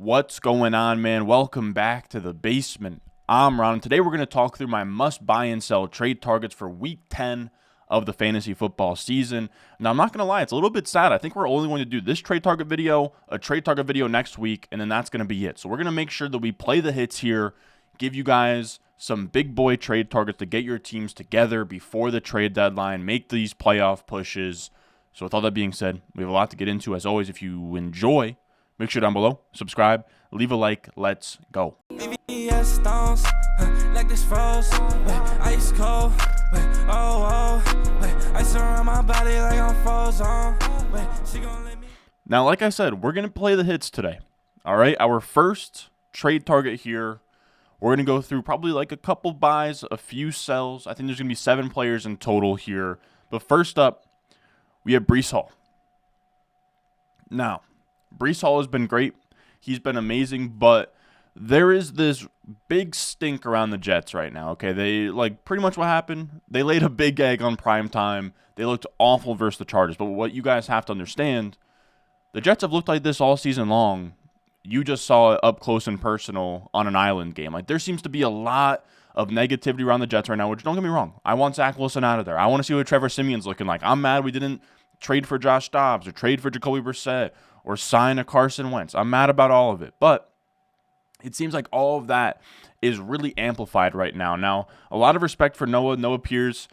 What's going on, man? Welcome back to the basement. I'm Ron. Today we're going to talk through my must buy and sell trade targets for week 10 of the fantasy football season. Now, I'm not going to lie, it's a little bit sad. I think we're only going to do this trade target video, a trade target video next week, and then that's going to be it. So we're going to make sure that we play the hits here, give you guys some big boy trade targets to get your teams together before the trade deadline, make these playoff pushes. So with all that being said, we have a lot to get into. As always, if you enjoy, make sure down below, subscribe, leave a like. Let's go. Now, like I said, we're going to play the hits today. All right, our first trade target here, we're going to go through probably like a couple buys, a few sells. I think there's going to be 7 players in total here. But first up, we have Breece Hall. Now, Breece Hall has been great. He's been amazing, but there is this big stink around the Jets right now, okay? They, like, pretty much what happened, they laid a big egg on prime time. They looked awful versus the Chargers. But what you guys have to understand, the Jets have looked like this all season long. You just saw it up close and personal on an island game. Like, there seems to be a lot of negativity around the Jets right now, which, don't get me wrong, I want Zach Wilson out of there. I want to see what Trevor Siemian's looking like. I'm mad we didn't trade for Josh Dobbs or trade for Jacoby Brissett or sign a Carson Wentz. I'm mad about all of it. But it seems like all of that is really amplified right now. Now, a lot of respect for Noah Pierce.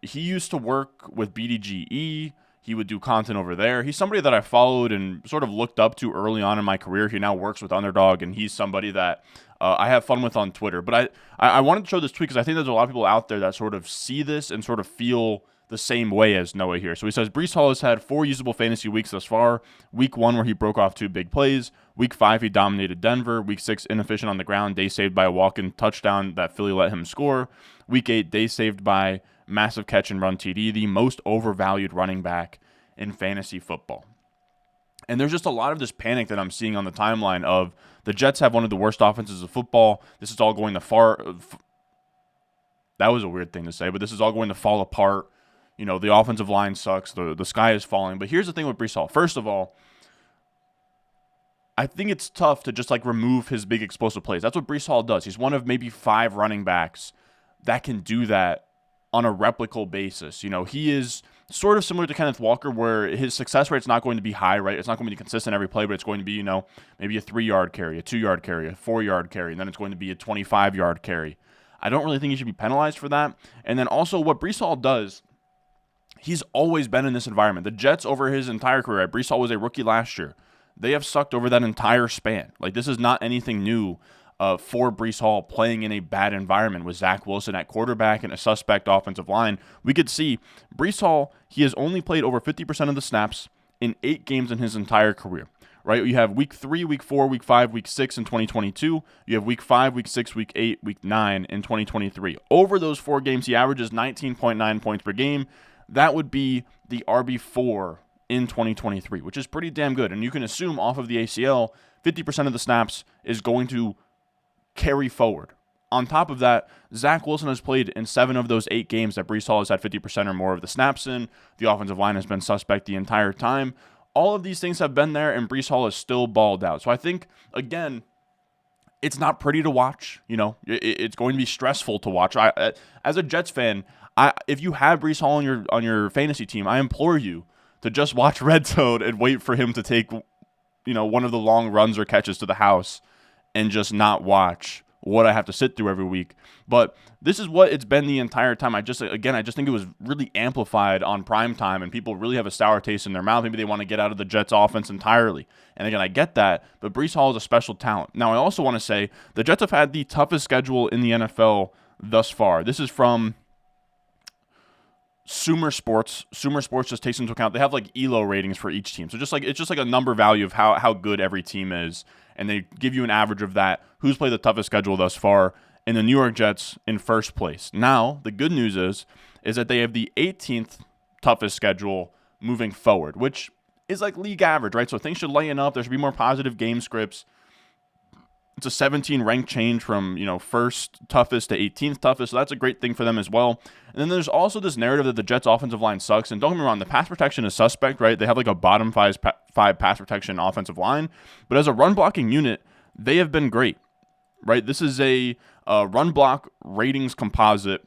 He used to work with BDGE. He would do content over there. He's somebody that I followed and sort of looked up to early on in my career. He now works with Underdog, and he's somebody that I have fun with on Twitter. But I wanted to show this tweet because I think there's a lot of people out there that sort of see this and sort of feel the same way as Noah here. So he says, Breece Hall has had 4 usable fantasy weeks thus far. Week 1 where he broke off 2 big plays. Week 5 he dominated Denver. Week 6 inefficient on the ground. Day saved by a walk-in touchdown that Philly let him score. Week 8 day saved by massive catch and run TD. The most overvalued running back in fantasy football. And there's just a lot of this panic that I'm seeing on the timeline of the Jets have one of the worst offenses of football. This is all going to that was a weird thing to say, but this is all going to fall apart. You know, the offensive line sucks. The sky is falling. But here's the thing with Breece Hall. First of all, I think it's tough to just, like, remove his big explosive plays. That's what Breece Hall does. He's one of maybe 5 running backs that can do that on a replicable basis. You know, he is sort of similar to Kenneth Walker where his success rate's not going to be high, right? It's not going to be consistent every play, but it's going to be, you know, maybe a 3-yard carry, a 2-yard carry, a 4-yard carry, and then it's going to be a 25-yard carry. I don't really think he should be penalized for that. And then also what Breece Hall does, he's always been in this environment. The Jets over his entire career, right? Breece Hall was a rookie last year. They have sucked over that entire span. Like, this is not anything new for Breece Hall playing in a bad environment with Zach Wilson at quarterback and a suspect offensive line. We could see Breece Hall, he has only played over 50% of the snaps in 8 games in his entire career, right? You have week 3, week 4, week 5, week 6 in 2022. You have week 5, week 6, week 8, week 9 in 2023. Over those 4 games, he averages 19.9 points per game. That would be the RB4 in 2023, which is pretty damn good. And you can assume off of the ACL, 50% of the snaps is going to carry forward. On top of that, Zach Wilson has played in 7 of those 8 games that Breece Hall has had 50% or more of the snaps in. The offensive line has been suspect the entire time. All of these things have been there, and Breece Hall is still balled out. So I think, again, it's not pretty to watch. You know, it's going to be stressful to watch. As a Jets fan, if you have Breece Hall on your fantasy team, I implore you to just watch Red Zone and wait for him to take, you know, one of the long runs or catches to the house and just not watch what I have to sit through every week. But this is what it's been the entire time. I just think it was really amplified on prime time, and people really have a sour taste in their mouth. Maybe they want to get out of the Jets offense entirely. And again, I get that, but Breece Hall is a special talent. Now, I also want to say the Jets have had the toughest schedule in the NFL thus far. This is from Sumer Sports. Sumer Sports just takes into account, they have like ELO ratings for each team. So it's just like a number value of how good every team is. And they give you an average of that. Who's played the toughest schedule thus far? And the New York Jets in first place. Now, the good news is that they have the 18th toughest schedule moving forward, which is like league average, right? So things should lighten up. There should be more positive game scripts. It's a 17 rank change from, first toughest to 18th toughest. So that's a great thing for them as well. And then there's also this narrative that the Jets offensive line sucks. And don't get me wrong, the pass protection is suspect, right? They have like a bottom five pass protection offensive line. But as a run blocking unit, they have been great, right? This is a run block ratings composite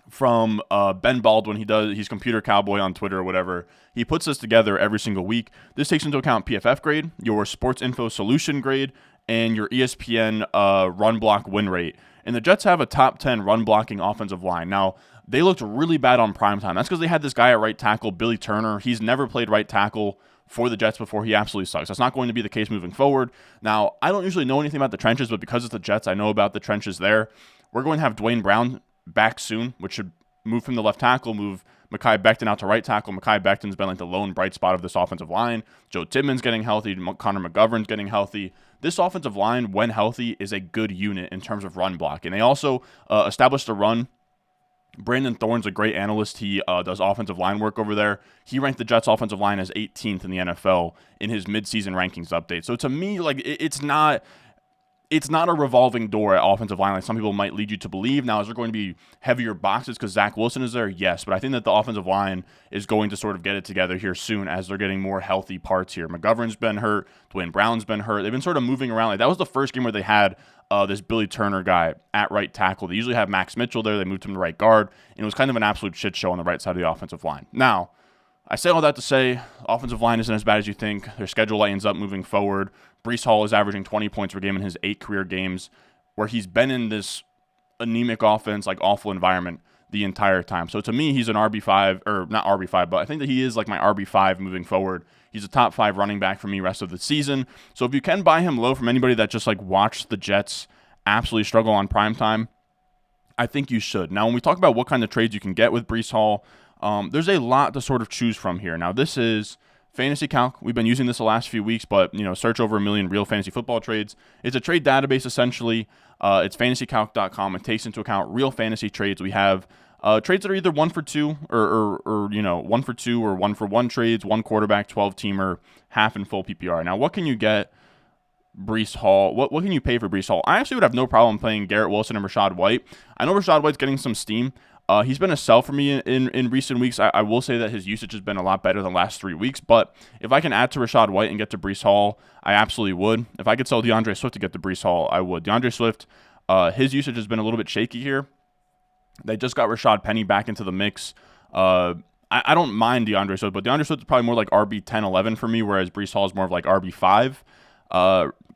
from Ben Baldwin. He's Computer Cowboy on Twitter or whatever. He puts this together every single week. This takes into account PFF grade, your Sports Info Solution grade, and your ESPN run block win rate. And the Jets have a top 10 run blocking offensive line. Now, they looked really bad on primetime. That's because they had this guy at right tackle, Billy Turner. He's never played right tackle for the Jets before. He absolutely sucks. That's not going to be the case moving forward. Now, I don't usually know anything about the trenches, but because it's the Jets, I know about the trenches there. We're going to have Dwayne Brown back soon, which should move from the left tackle, move Mekhi Becton out to right tackle. Mekhi Becton's been like the lone bright spot of this offensive line. Joe Timmons getting healthy. Connor McGovern's getting healthy. This offensive line, when healthy, is a good unit in terms of run block. And they also established a run. Brandon Thorne's a great analyst. He does offensive line work over there. He ranked the Jets offensive line as 18th in the NFL in his midseason rankings update. So to me, like, it's not a revolving door at offensive line like some people might lead you to believe. Now, is there going to be heavier boxes because Zach Wilson is there? Yes, but I think that the offensive line is going to sort of get it together here soon as they're getting more healthy parts here. McGovern's been hurt. Dwayne Brown's been hurt. They've been sort of moving around. Like, that was the first game where they had this Billy Turner guy at right tackle. They usually have Max Mitchell there. They moved him to right guard, and it was kind of an absolute shit show on the right side of the offensive line. Now, I say all that to say, offensive line isn't as bad as you think. Their schedule lightens up moving forward. Breece Hall is averaging 20 points per game in his 8 career games, where he's been in this anemic offense, like awful environment the entire time. So to me, he's an RB5, or not RB5, but I think that he is like my RB5 moving forward. He's a top 5 running back for me rest of the season. So if you can buy him low from anybody that just like watched the Jets absolutely struggle on primetime, I think you should. Now, when we talk about what kind of trades you can get with Breece Hall, there's a lot to sort of choose from here. Now, this is Fantasy Calc. We've been using this the last few weeks, but search over 1 million real fantasy football trades. It's a trade database essentially. It's fantasycalc.com. It takes into account real fantasy trades. We have trades that are either 1 for 2 or 1 for 2 or 1 for 1 trades, 1 quarterback, 12-teamer, half and full PPR. Now, what can you get Breece Hall? What can you pay for Breece Hall? I actually would have no problem playing Garrett Wilson and Rachaad White. I know Rachaad White's getting some steam. He's been a sell for me in recent weeks. I will say that his usage has been a lot better than the last 3 weeks. But if I can add to Rachaad White and get to Breece Hall, I absolutely would. If I could sell DeAndre Swift to get to Breece Hall, I would. DeAndre Swift, his usage has been a little bit shaky here. They just got Rashad Penny back into the mix. I don't mind DeAndre Swift, but DeAndre Swift is probably more like RB 10, 11 for me, whereas Breece Hall is more of like RB 5.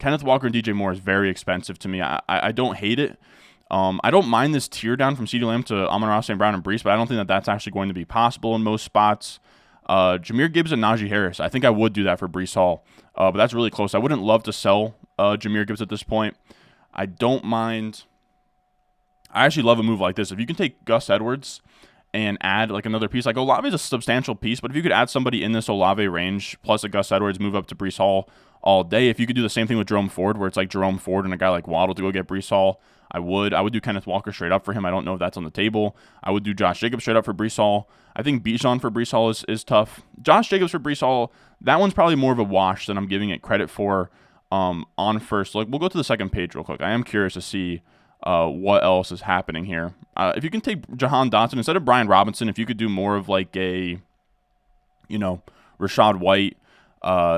Kenneth Walker and DJ Moore is very expensive to me. I don't hate it. I don't mind this tier down from CeeDee Lamb to Amon-Ra St. Brown and Breece, but I don't think that that's actually going to be possible in most spots. Jahmyr Gibbs and Najee Harris, I think I would do that for Breece Hall, but that's really close. I wouldn't love to sell Jahmyr Gibbs at this point. I don't mind. I actually love a move like this. If you can take Gus Edwards and add like another piece, like Olave is a substantial piece, but if you could add somebody in this Olave range plus a Gus Edwards, move up to Breece Hall all day. If you could do the same thing with Jerome Ford, where it's like Jerome Ford and a guy like Waddle to go get Breece Hall, I would do Kenneth Walker straight up for him. I don't know if that's on the table. I would do Josh Jacobs straight up for Breece Hall. I think Bijan for Breece Hall is tough. Josh Jacobs for Breece Hall, that one's probably more of a wash than I'm giving it credit for on first look. We'll go to the second page real quick. I am curious to see what else is happening here. If you can take Jahan Dotson instead of Brian Robinson, if you could do more of like a, Rachaad White,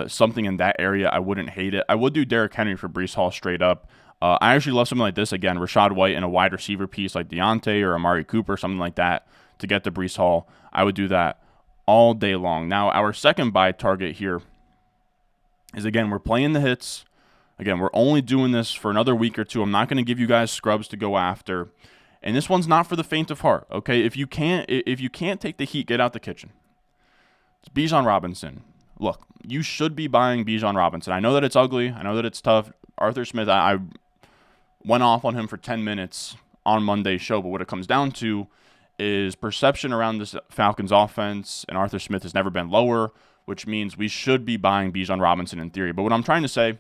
something in that area, I wouldn't hate it. I would do Derrick Henry for Breece Hall straight up. I actually love something like this. Again, Rachaad White and a wide receiver piece like Deontay or Amari Cooper, something like that to get to Breece Hall. I would do that all day long. Now, our second buy target here is, again, we're playing the hits. Again, we're only doing this for another week or two. I'm not going to give you guys scrubs to go after. And this one's not for the faint of heart, okay? If you can't take the heat, get out the kitchen. It's Bijan Robinson. Look, you should be buying Bijan Robinson. I know that it's ugly. I know that it's tough. Arthur Smith, I went off on him for 10 minutes on Monday's show, but what it comes down to is perception around this Falcons offense, and Arthur Smith has never been lower, which means we should be buying Bijan Robinson in theory. But what I'm trying to say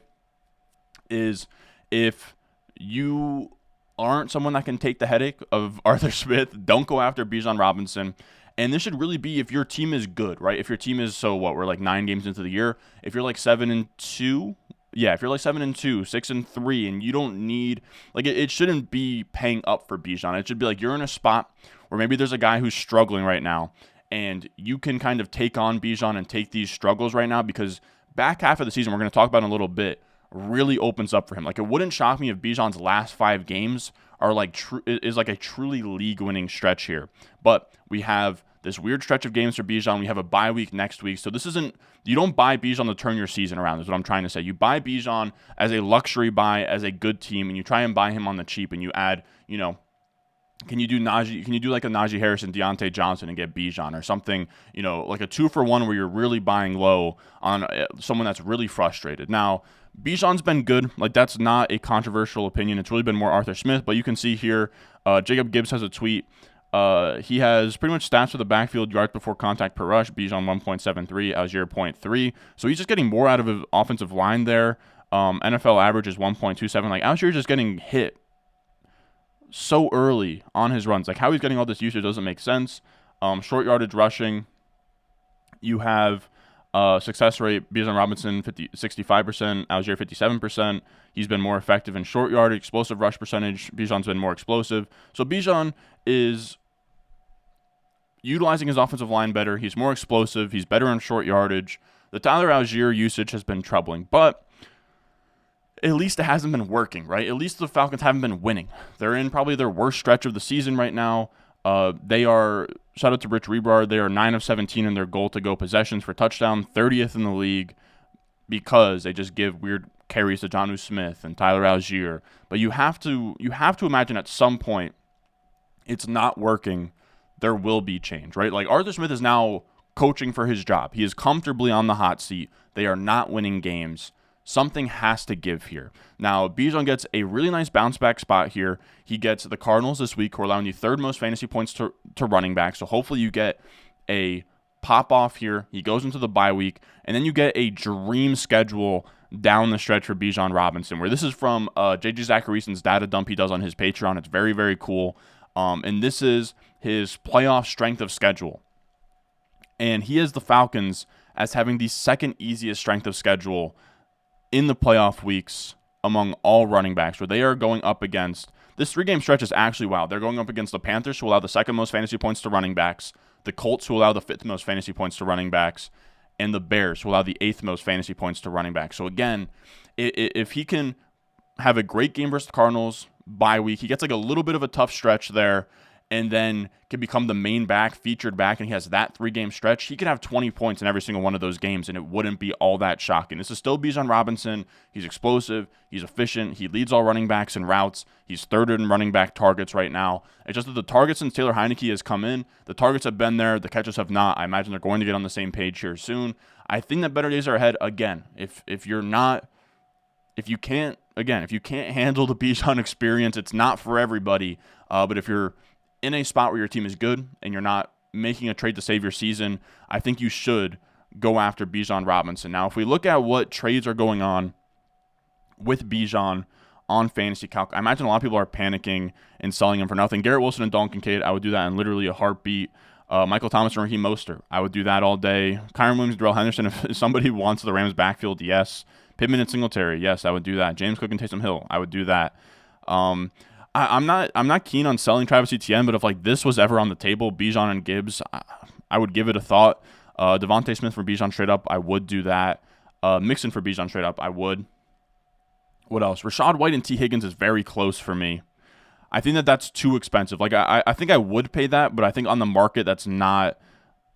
is if you aren't someone that can take the headache of Arthur Smith, don't go after Bijan Robinson. And this should really be if your team is good, right? If your team is, we're like 9 games into the year. If you're like 7-2, if you're like 7-2, 6-3, and you don't need, like, it shouldn't be paying up for Bijan. It should be like you're in a spot where maybe there's a guy who's struggling right now, and you can kind of take on Bijan and take these struggles right now, because back half of the season, we're going to talk about in a little bit, really opens up for him. Like, it wouldn't shock me if Bijan's last 5 games are like is like a truly league-winning stretch here. But we have this weird stretch of games for Bijan. We have a bye week next week. So this isn't, you don't buy Bijan to turn your season around, is what I'm trying to say. You buy Bijan as a luxury buy, as a good team, and you try and buy him on the cheap, and you add, can you do like a Najee Harris and Deontay Johnson and get Bijan, or something, like a 2-for-1 where you're really buying low on someone that's really frustrated. Now, Bijan's been good. Like, that's not a controversial opinion. It's really been more Arthur Smith, but you can see here, Jacob Gibbs has a tweet. He has pretty much stats for the backfield, yards before contact per rush. Bijan 1.73, Algier 0.3. So he's just getting more out of his offensive line there. NFL average is 1.27. Like, Algier's just getting hit so early on his runs. Like, how he's getting all this usage doesn't make sense. Short yardage rushing, you have success rate, Bijan Robinson 65%, Algier 57%. He's been more effective in short yardage. Explosive rush percentage, Bijan's been more explosive. So Bijan is utilizing his offensive line better. He's more explosive. He's better in short yardage. The Tyler Algier usage has been troubling, but at least it hasn't been working, right? At least the Falcons haven't been winning. They're in probably their worst stretch of the season right now. They are, shout out to Rich Rebrard, they are 9 of 17 in their goal-to-go possessions for touchdown, 30th in the league, because they just give weird carries to Jonnu Smith and Tyler Algier. But you have to imagine at some point it's not working. There will be change, right? Like, Arthur Smith is now coaching for his job. He is comfortably on the hot seat. They are not winning games. Something has to give here. Now, Bijan gets a really nice bounce back spot here. He gets the Cardinals this week, who are allowing the 3rd most fantasy points to running back. So hopefully you get a pop off here. He goes into the bye week, and then you get a dream schedule down the stretch for Bijan Robinson, where this is from JJ Zacharyason's data dump he does on his Patreon. It's very, very cool. And this is his playoff strength of schedule. And he has the Falcons as having the 2nd easiest strength of schedule in the playoff weeks among all running backs, where they are going up against, this 3-game stretch is actually wild. They're going up against the Panthers, who allow the 2nd most fantasy points to running backs, the Colts, who allow the 5th most fantasy points to running backs, and the Bears, who allow the 8th most fantasy points to running backs. So again, if he can have a great game versus the Cardinals, bye week, he gets like a little bit of a tough stretch there, and then can become the main back, featured back, and he has that 3-game stretch, he could have 20 points in every single one of those games, and it wouldn't be all that shocking. This is still Bijan Robinson. He's explosive. He's efficient. He leads all running backs in routes. He's 3rd in running back targets right now. It's just that the targets since Taylor Heineke has come in, the targets have been there. The catches have not. I imagine they're going to get on the same page here soon. I think that better days are ahead. Again, if you can't handle the Bijan experience, it's not for everybody. But if you're in a spot where your team is good and you're not making a trade to save your season, I think you should go after Bijan Robinson. Now, if we look at what trades are going on with Bijan on Fantasy Calc, I imagine a lot of people are panicking and selling him for nothing. Garrett Wilson and Dalton Kincaid, I would do that in literally a heartbeat. Michael Thomas and Raheem Mostert, I would do that all day. Kyron Williams, Darrell Henderson, if somebody wants the Rams backfield, yes. Pittman and Singletary, yes, I would do that. James Cook and Taysom Hill, I would do that. I'm not keen on selling Travis Etienne, but if like this was ever on the table, Bijan and Gibbs, I would give it a thought. Devontae Smith for Bijan straight up, I would do that. Mixon for Bijan straight up, I would. What else? Rashad White and T. Higgins is very close for me. I think that's too expensive. Like I think I would pay that, but I think on the market that's not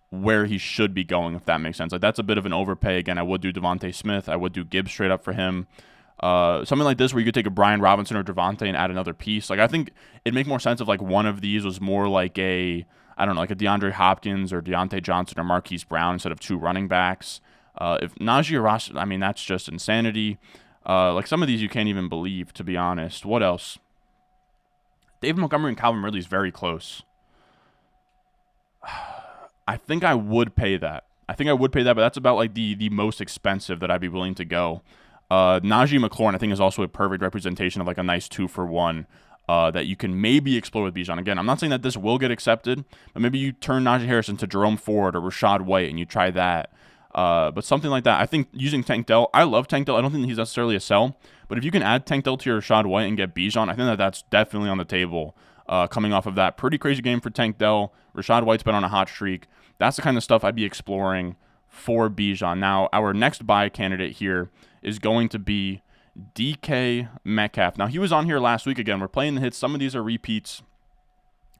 where he should be going, if that makes sense. Like, that's a bit of an overpay. Again, I would do Devontae Smith. I would do Gibbs straight up for him. Something like this where you could take a Brian Robinson or Devontae and add another piece. Like, I think it'd make more sense if like one of these was more like a DeAndre Hopkins or Deontay Johnson or Marquise Brown instead of 2 running backs. If Najee or Ross, I mean, that's just insanity. Like, some of these you can't even believe, to be honest. What else? David Montgomery and Calvin Ridley is very close. I think I would pay that. But that's about like the most expensive that I'd be willing to go. Najee McLaurin, I think, is also a perfect representation of like a nice 2-for-1 that you can maybe explore with Bijan. Again, I'm not saying that this will get accepted, but maybe you turn Najee Harris into Jerome Ford or Rashad White and you try that. But something like that. I think using Tank Dell, I love Tank Dell. I don't think he's necessarily a sell. But if you can add Tank Dell to your Rachaad White and get Bijan, I think that that's definitely on the table coming off of that pretty crazy game for Tank Dell. Rachaad White's been on a hot streak. That's the kind of stuff I'd be exploring for Bijan. Now, our next buy candidate here is going to be DK Metcalf. Now, he was on here last week again. We're playing the hits. Some of these are repeats,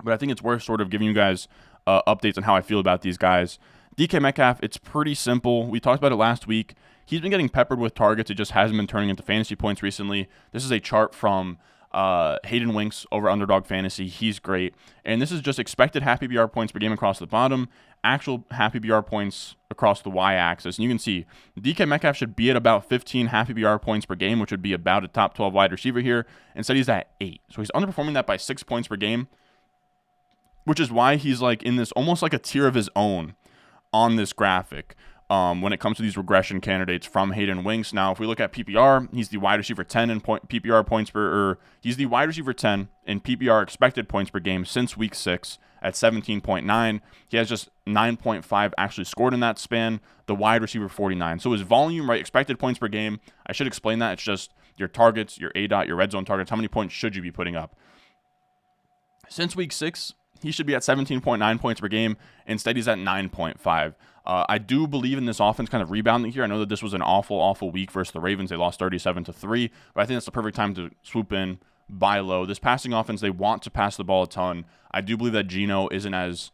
but I think it's worth sort of giving you guys updates on how I feel about these guys. DK Metcalf, it's pretty simple. We talked about it last week. He's been getting peppered with targets. It just hasn't been turning into fantasy points recently. This is a chart from Hayden Winks over Underdog Fantasy. He's great. And this is just expected half PPR points per game across the bottom, actual half PPR points across the y-axis. And you can see DK Metcalf should be at about 15 half PPR points per game, which would be about a top 12 wide receiver here. Instead, he's at 8. So he's underperforming that by 6 points per game, which is why he's like in this almost like a tier of his own on this graphic when it comes to these regression candidates from Hayden Winks. Now, if we look at PPR, he's the wide receiver 10 in PPR points per, he's the wide receiver 10 in PPR expected points per game since week 6 at 17.9. He has just 9.5 actually scored in that span, the wide receiver 49. So his volume, right, expected points per game, I should explain that. It's just your targets, your ADOT, your red zone targets, how many points should you be putting up? Since week 6, he should be at 17.9 points per game. Instead, he's at 9.5. I do believe in this offense kind of rebounding here. I know that this was an awful week versus the Ravens. They lost 37-3, but I think that's the perfect time to swoop in, buy low. This passing offense, they want to pass the ball a ton. I do believe that Geno isn't as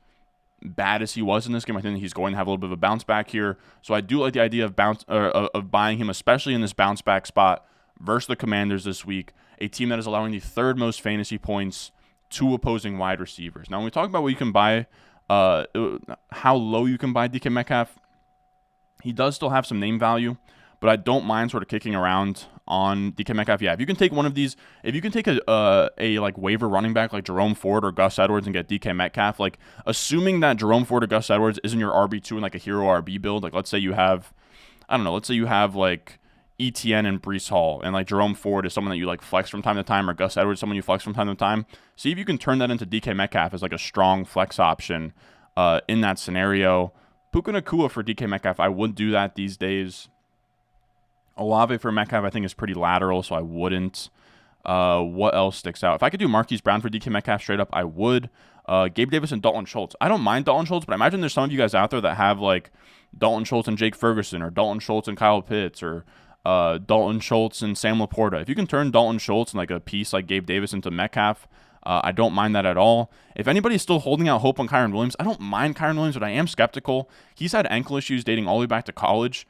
bad as he was in this game. I think he's going to have a little bit of a bounce back here. So I do like the idea of buying him, especially in this bounce back spot versus the Commanders this week, a team that is allowing the third most fantasy points to opposing wide receivers. Now, when we talk about what you can buy, how low you can buy DK Metcalf, he does still have some name value, but I don't mind sort of kicking around on DK Metcalf. Yeah, if you can take one of these, if you can take a like waiver running back like Jerome Ford or Gus Edwards and get DK Metcalf, like assuming that Jerome Ford or Gus Edwards isn't your RB2 in like a hero RB build, like let's say you have, I don't know, let's say you have like ETN and Breece Hall, and like Jerome Ford is someone that you like flex from time to time, or Gus Edwards someone you flex from time to time. See if you can turn that into DK Metcalf as like a strong flex option in that scenario. Puka Nacua for DK Metcalf, I would do that these days. Olave for Metcalf, I think is pretty lateral, so I wouldn't. What else sticks out? If I could do Marquise Brown for DK Metcalf straight up, I would. Gabe Davis and Dalton Schultz. I don't mind Dalton Schultz, but I imagine there's some of you guys out there that have like Dalton Schultz and Jake Ferguson, or Dalton Schultz and Kyle Pitts, or Dalton Schultz and Sam Laporta. If you can turn Dalton Schultz and like a piece like Gabe Davis into Metcalf, I don't mind that at all. If anybody's still holding out hope on Kyren Williams, I don't mind Kyren Williams, but I am skeptical. He's had ankle issues dating all the way back to college.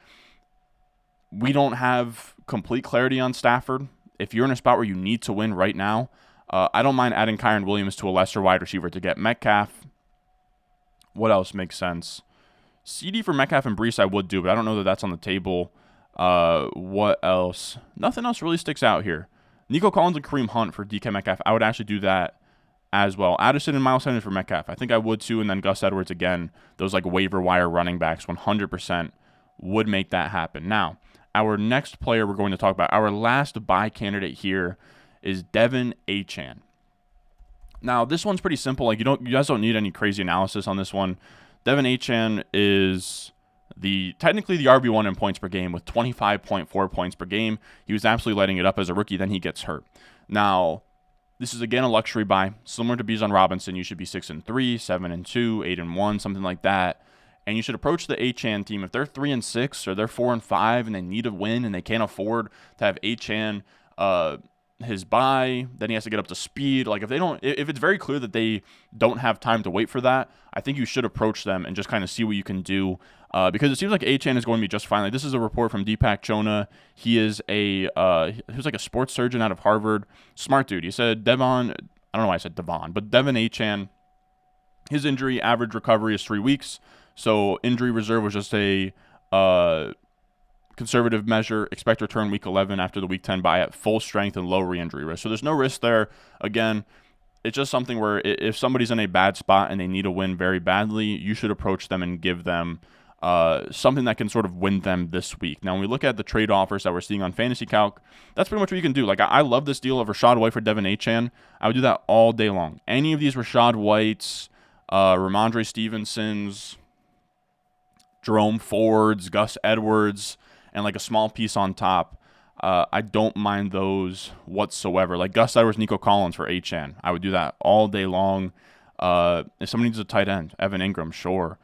We don't have complete clarity on Stafford. If you're in a spot where you need to win right now, I don't mind adding Kyren Williams to a lesser wide receiver to get Metcalf. What else makes sense? CD for Metcalf and Breece I would do, but I don't know that that's on the table. What else? Nothing else really sticks out here. Nico Collins and Kareem Hunt for DK Metcalf. I would actually do that as well. Addison and Miles Sanders for Metcalf. I think I would too. And then Gus Edwards again. Those like waiver wire running backs 100% would make that happen. Now, our next player we're going to talk about, our last buy candidate here is Devon Achane. Now, this one's pretty simple. Like you guys don't need any crazy analysis on this one. Devon Achane is technically the RB1 in points per game with 25.4 points per game. He was absolutely lighting it up as a rookie, then he gets hurt. Now, this is again a luxury buy. Similar to Bijan Robinson, you should be 6-3, 7-2, 8-1, something like that. And you should approach the Achane team. If they're 3-6 or they're 4-5 and they need a win and they can't afford to have Achane his buy, then he has to get up to speed. Like if it's very clear that they don't have time to wait for that, I think you should approach them and just kind of see what you can do. Because it seems like Achane is going to be just fine. Like this is a report from Deepak Chona. He is he was like a sports surgeon out of Harvard. Smart dude. He said Devon Achane, his injury average recovery is 3 weeks. So injury reserve was just a conservative measure. Expect return week 11 after the week 10 bye at full strength and low re-injury risk. So there's no risk there. Again, it's just something where if somebody's in a bad spot and they need a win very badly, you should approach them and give them something that can sort of win them this week. Now, when we look at the trade offers that we're seeing on Fantasy Calc, that's pretty much what you can do. Like, I love this deal of Rachaad White for Devon Achane. I would do that all day long. Any of these Rachaad Whites, Ramondre Stevensons, Jerome Fords, Gus Edwards, and like a small piece on top. I don't mind those whatsoever. Like Gus Edwards, Nico Collins for Achane. I would do that all day long. If somebody needs a tight end, Evan Ingram, sure.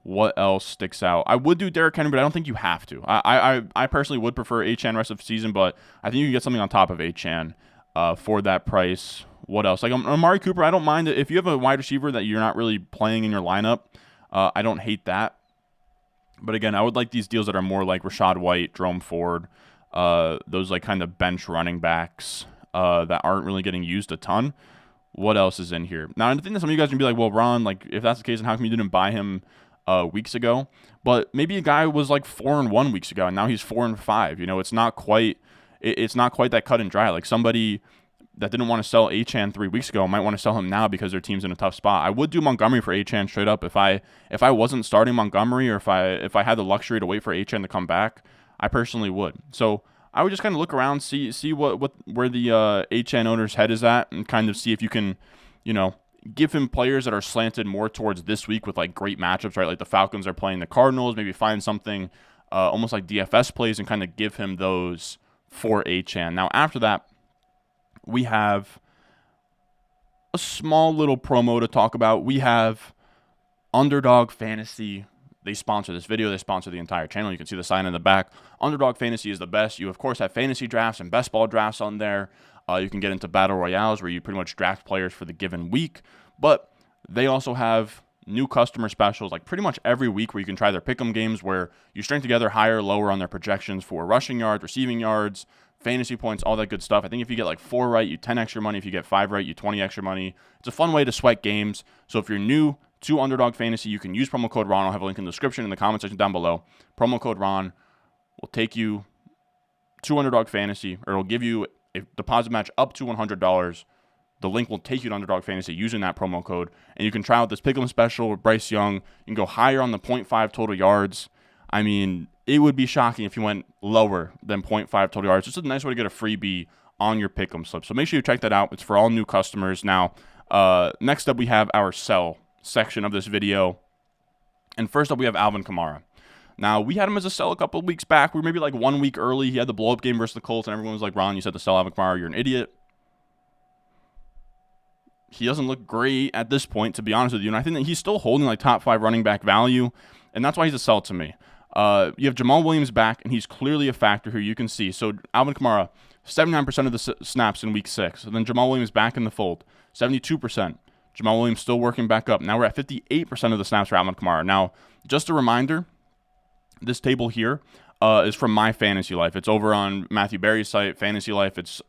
What else sticks out? I would do Derrick Henry, but I don't think you have to. I personally would prefer Achane rest of the season, but I think you can get something on top of Achane for that price. What else? Like Amari Cooper, I don't mind it. If you have a wide receiver that you're not really playing in your lineup, I don't hate that. But again, I would like these deals that are more like Rachaad White, Jerome Ford, those like kind of bench running backs that aren't really getting used a ton. What else is in here? Now, I think that some of you guys are going to be like, well, Ron, like if that's the case, then how come you didn't buy him weeks ago? But maybe a guy was like 4-1 weeks ago, and now he's 4-5. You know, it's not quite that cut and dry. Like somebody that didn't want to sell Achane 3 weeks ago might want to sell him now because their team's in a tough spot. I would do Montgomery for Achane straight up if I wasn't starting Montgomery, or if I had the luxury to wait for Achane to come back. I personally would. So I would just kind of look around, see where the Achane owner's head is at, and kind of see if you can, you know, give him players that are slanted more towards this week with like great matchups, right? Like the Falcons are playing the Cardinals. Maybe find something almost like DFS plays and kind of give him those for Achane. Now after that, we have a small little promo to talk about. We have Underdog Fantasy. They sponsor this video. They sponsor the entire channel. You can see the sign in the back. Underdog Fantasy is the best. You, of course, have fantasy drafts and best ball drafts on there. You can get into battle royales where you pretty much draft players for the given week. But they also have new customer specials like pretty much every week where you can try their pick'em games where you string together higher or lower on their projections for rushing yards, receiving yards, fantasy points, all that good stuff. I think if you get like 4 right, you 10 extra money. If you get 5 right, you 20 extra money. It's a fun way to sweat games. So if you're new to Underdog Fantasy, you can use promo code Ron. I'll have a link in the description in the comment section down below. Promo code Ron will take you to Underdog Fantasy, or it'll give you a deposit match up to $100. The link will take you to Underdog Fantasy using that promo code, and you can try out this pick'em special with Bryce Young. You can go higher on the 0.5 total yards. I mean, it would be shocking if you went lower than 0.5 total yards. Just a nice way to get a freebie on your pick'em slip. So make sure you check that out. It's for all new customers. Now, next up we have our sell section of this video. And first up we have Alvin Kamara. Now, we had him as a sell a couple of weeks back. We were maybe like 1 week early. He had the blow-up game versus the Colts, and everyone was like, Ron, you said to sell Alvin Kamara. You're an idiot. He doesn't look great at this point, to be honest with you. And I think that he's still holding like top 5 running back value, and that's why he's a sell to me. You have Jamal Williams back, and he's clearly a factor here. You can see. So Alvin Kamara, 79% of the snaps in week 6. And then Jamal Williams back in the fold, 72%. Jamal Williams still working back up. Now we're at 58% of the snaps for Alvin Kamara. Now, just a reminder, this table here is from My Fantasy Life. It's over on Matthew Berry's site, Fantasy Life. It's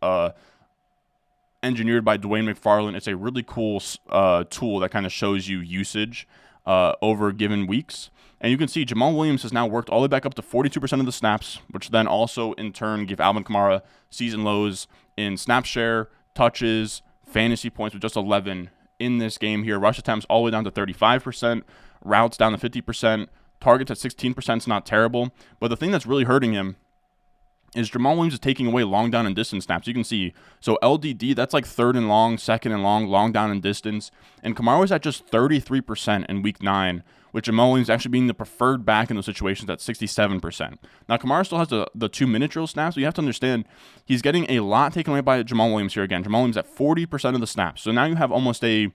engineered by Dwayne McFarland. It's a really cool tool that kind of shows you usage over given weeks. And you can see Jamal Williams has now worked all the way back up to 42% of the snaps, which then also in turn give Alvin Kamara season lows in snap share, touches, fantasy points with just 11 in this game here. Rush attempts all the way down to 35%, routes down to 50%, targets at 16% is not terrible. But the thing that's really hurting him is Jamal Williams is taking away long down and distance snaps. You can see, so LDD, that's like 3rd and long, 2nd and long down and distance. And Kamara was at just 33% in week 9, with Jamal Williams actually being the preferred back in those situations at 67%. Now, Kamara still has the 2-minute drill snaps, but you have to understand he's getting a lot taken away by Jamal Williams here again. Jamal Williams at 40% of the snaps. So now you have almost I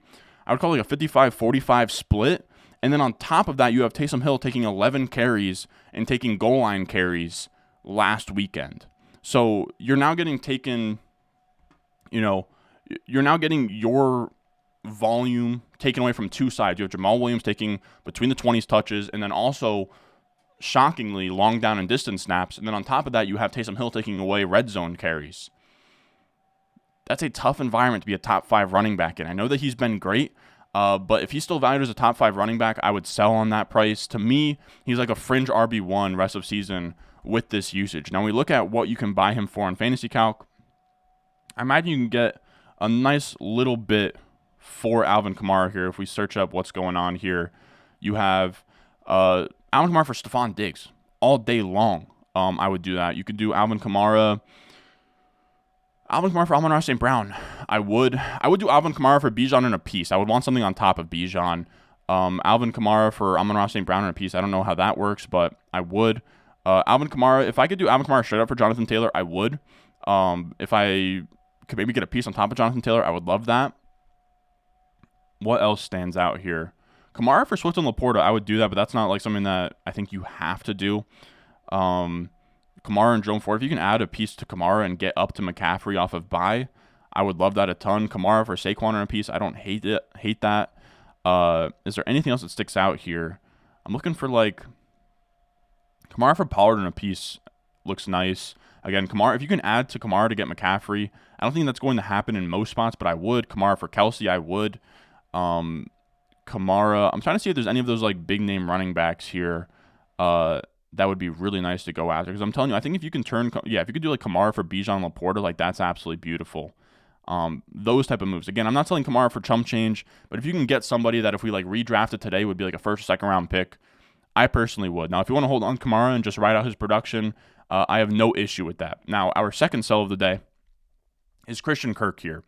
would call it like a 55-45 split. And then on top of that, you have Taysom Hill taking 11 carries and taking goal line carries last weekend. So you're now getting you're now getting your volume taken away from two sides. You have Jamal Williams taking between the 20s touches, and then also, shockingly, long down and distance snaps. And then on top of that, you have Taysom Hill taking away red zone carries. That's a tough environment to be a top 5 running back in. I know that he's been great, but if he's still valued as a top 5 running back, I would sell on that price. To me, he's like a fringe RB1 rest of season with this usage. Now, we look at what you can buy him for on Fantasy Calc. I imagine you can get a nice little bit for Alvin Kamara here. If we search up what's going on here, you have Alvin Kamara for Stephon Diggs all day long. I would do that. You could do Alvin Kamara for Amon-Ra St. Brown. I would do Alvin Kamara for Bijan in a piece. I would want something on top of Bijan Alvin Kamara for Amon-Ra St. Brown in a piece. I don't know how that works, but I would. Alvin Kamara, if I could do Alvin Kamara straight up for Jonathan Taylor, I would. If I could maybe get a piece on top of Jonathan Taylor, I would love that. What else stands out here? Kamara for Swift and Laporta, I would do that, but that's not like something that I think you have to do. Kamara and Jerome Ford, if you can add a piece to Kamara and get up to McCaffrey off of bye, I would love that a ton. Kamara for Saquon in a piece, I don't hate that. Is there anything else that sticks out here? I'm looking for like Kamara for Pollard in a piece looks nice. Again, Kamara, if you can add to Kamara to get McCaffrey, I don't think that's going to happen in most spots, but I would. Kamara for Kelsey, I would. Kamara, I'm trying to see if there's any of those like big name running backs here that would be really nice to go after. Because I'm telling you, I think if you can if you could do like Kamara for Bijan Laporta, like that's absolutely beautiful. Those type of moves. Again, I'm not selling Kamara for chump change, but if you can get somebody that if we like redrafted today would be like a first or second round pick, I personally would. Now, if you want to hold on Kamara and just ride out his production, I have no issue with that. Now, our second sell of the day is Christian Kirk here.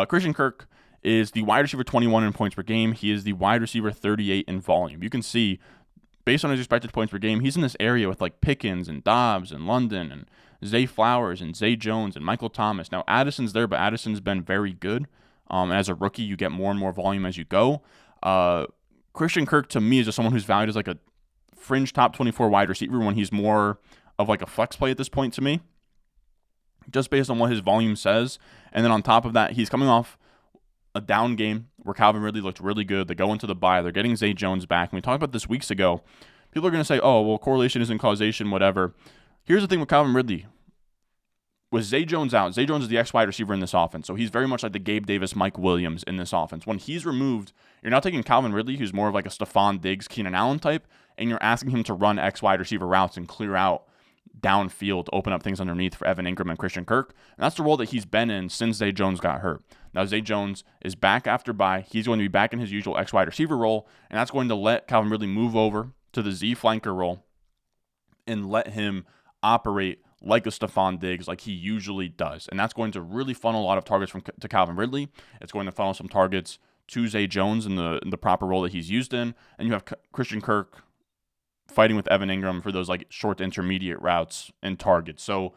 Christian Kirk is the wide receiver 21 in points per game. He is the wide receiver 38 in volume. You can see, based on his expected points per game, he's in this area with like Pickens and Dobbs and London and Zay Flowers and Zay Jones and Michael Thomas. Now, Addison's there, but Addison's been very good. As a rookie, you get more and more volume as you go. Christian Kirk, to me, is just someone who's valued as like a fringe top 24 wide receiver when he's more of like a flex play at this point to me, just based on what his volume says. And then on top of that, he's coming off a down game where Calvin Ridley looked really good. They go into the bye. They're getting Zay Jones back. And we talked about this weeks ago. People are going to say, oh, well, correlation isn't causation, whatever. Here's the thing with Calvin Ridley. With Zay Jones out, Zay Jones is the X-wide receiver in this offense. So he's very much like the Gabe Davis, Mike Williams in this offense. When he's removed, you're now taking Calvin Ridley, who's more of like a Stephon Diggs, Keenan Allen type, and you're asking him to run X-wide receiver routes and clear out downfield, open up things underneath for Evan Ingram and Christian Kirk. And that's the role that he's been in since Zay Jones got hurt. Now, Zay Jones is back after bye. He's going to be back in his usual X-wide receiver role, and that's going to let Calvin Ridley move over to the Z flanker role and let him operate like a Stephon Diggs, like he usually does. And that's going to really funnel a lot of targets to Calvin Ridley. It's going to funnel some targets to Zay Jones in the proper role that he's used in. And you have Christian Kirk fighting with Evan Ingram for those like short to intermediate routes and targets. So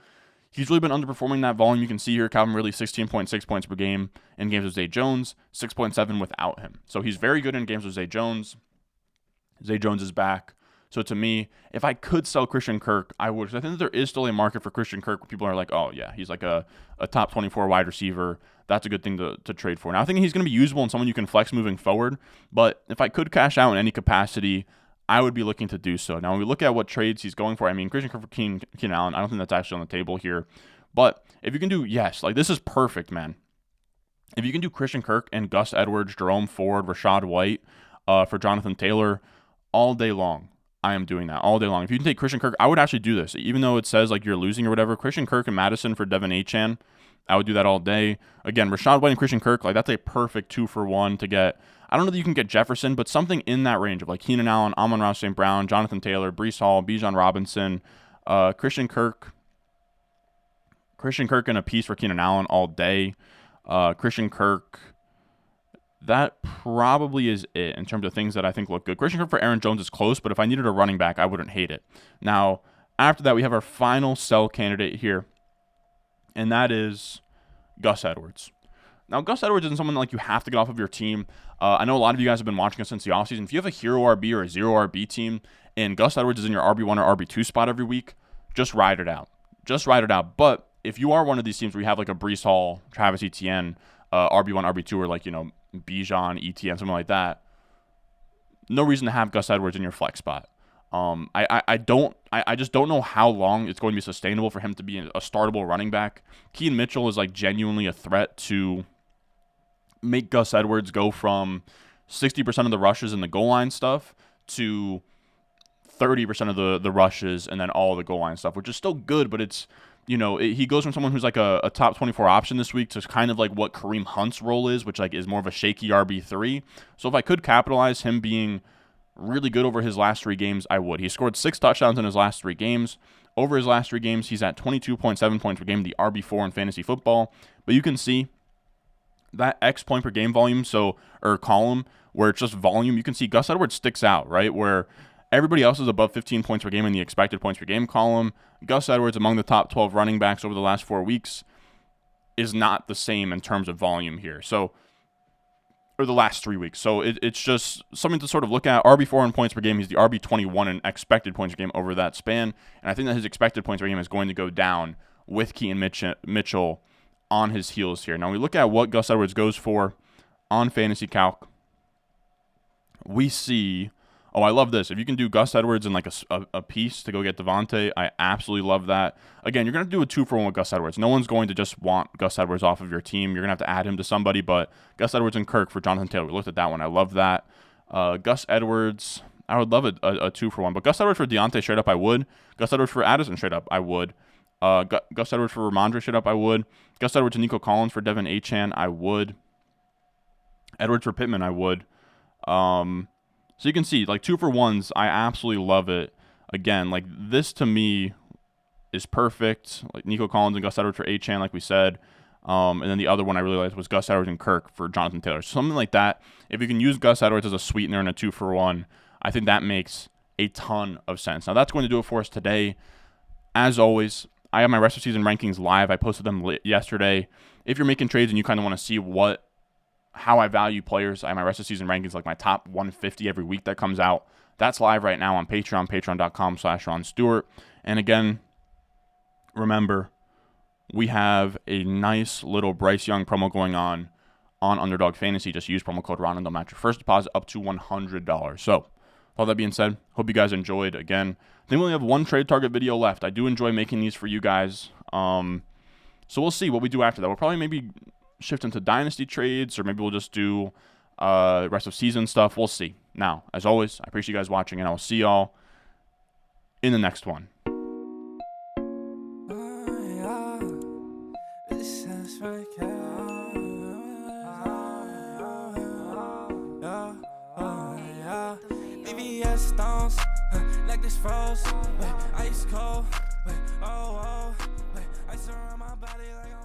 he's really been underperforming that volume. You can see here Calvin Ridley 16.6 points per game in games with Zay Jones, 6.7 without him. So he's very good in games with Zay Jones. Zay Jones is back. So to me, if I could sell Christian Kirk, I would. I think that there is still a market for Christian Kirk where people are like, oh, yeah, he's like a top 24 wide receiver. That's a good thing to trade for. Now, I think he's going to be usable and someone you can flex moving forward. But if I could cash out in any capacity, I would be looking to do so. Now, when we look at what trades he's going for, I mean, Christian Kirk for Keenan Allen, I don't think that's actually on the table here. But if you can do, yes, like this is perfect, man. If you can do Christian Kirk and Gus Edwards, Jerome Ford, Rachaad White for Jonathan Taylor all day long, I am doing that all day long. If you can take Christian Kirk, I would actually do this. Even though it says like you're losing or whatever, Christian Kirk and Madison for Devon Achane, I would do that all day. Again, Rachaad White and Christian Kirk, like that's a perfect 2-for-1 to get. I don't know that you can get Jefferson, but something in that range of like Keenan Allen, Amon-Ra St. Brown, Jonathan Taylor, Breece Hall, Bijan Robinson, Christian Kirk and a piece for Keenan Allen all day. Christian Kirk. That probably is it in terms of things that I think look good. Christian Kirk for Aaron Jones is close, but if I needed a running back, I wouldn't hate it. Now, after that, we have our final sell candidate here, and that is Gus Edwards. Now, Gus Edwards isn't someone like you have to get off of your team. I know a lot of you guys have been watching us since the offseason. If you have a hero RB or a zero RB team, and Gus Edwards is in your RB1 or RB2 spot every week, just ride it out. Just ride it out. But if you are one of these teams where you have like a Breece Hall, Travis Etienne, RB1, RB2, or like, Bijan, ETN, something like that, no reason to have Gus Edwards in your flex spot. I just don't know how long it's going to be sustainable for him to be a startable running back. Keaton Mitchell is like genuinely a threat to make Gus Edwards go from 60% of the rushes and the goal line stuff to 30% of the rushes and then all the goal line stuff, which is still good, but it's, he goes from someone who's like a top 24 option this week to kind of like what Kareem Hunt's role is, which like is more of a shaky RB3. So if I could capitalize him being really good over his last 3 games, I would. He scored 6 touchdowns in his last 3 games. Over his last 3 games, he's at 22.7 points per game, the RB4 in fantasy football. But you can see that X point per game volume, or column, where it's just volume. You can see Gus Edwards sticks out, right? Where everybody else is above 15 points per game in the expected points per game column. Gus Edwards, among the top 12 running backs over the last 4 weeks, is not the same in terms of volume here. So, or the last 3 weeks. So it's just something to sort of look at. RB4 in points per game. He's the RB21 in expected points per game over that span. And I think that his expected points per game is going to go down with Keaton Mitchell on his heels here. Now we look at what Gus Edwards goes for on Fantasy Calc. We see, I love this. If you can do Gus Edwards in like a piece to go get Devontae, I absolutely love that. Again, you're going to do a 2-for-1 with Gus Edwards. No one's going to just want Gus Edwards off of your team. You're going to have to add him to somebody, but Gus Edwards and Kirk for Jonathan Taylor. We looked at that one. I love that. Gus Edwards, I would love a 2-for-1, but Gus Edwards for Deontay straight up, I would. Gus Edwards for Addison straight up, I would. Gus Edwards for Ramondre straight up, I would. Gus Edwards and Nico Collins for Devon Achane, I would. Edwards for Pittman, I would. So you can see, like 2-for-1s, I absolutely love it. Again, like this to me is perfect. Like Nico Collins and Gus Edwards for Achane, like we said. And then the other one I really liked was Gus Edwards and Kirk for Jonathan Taylor. So something like that. If you can use Gus Edwards as a sweetener in a 2-for-1, I think that makes a ton of sense. Now that's going to do it for us today. As always, I have my rest of season rankings live. I posted them yesterday. If you're making trades and you kind of want to see how I value players, I have my rest of season rankings, like my top 150 every week that comes out. That's live right now on Patreon, patreon.com/Ron Stewart. And again, remember, we have a nice little Bryce Young promo going on Underdog Fantasy. Just use promo code Ron and they'll match your first deposit up to $100. So, all that being said, hope you guys enjoyed. Again, I think we only have one trade target video left. I do enjoy making these for you guys. So we'll see what we do after that. We'll probably maybe shift into dynasty trades, or maybe we'll just do rest of season stuff. We'll see. Now, as always, I appreciate you guys watching, and I will see y'all in the next one. Stones, like this froze, ice cold, ice around my body like I'm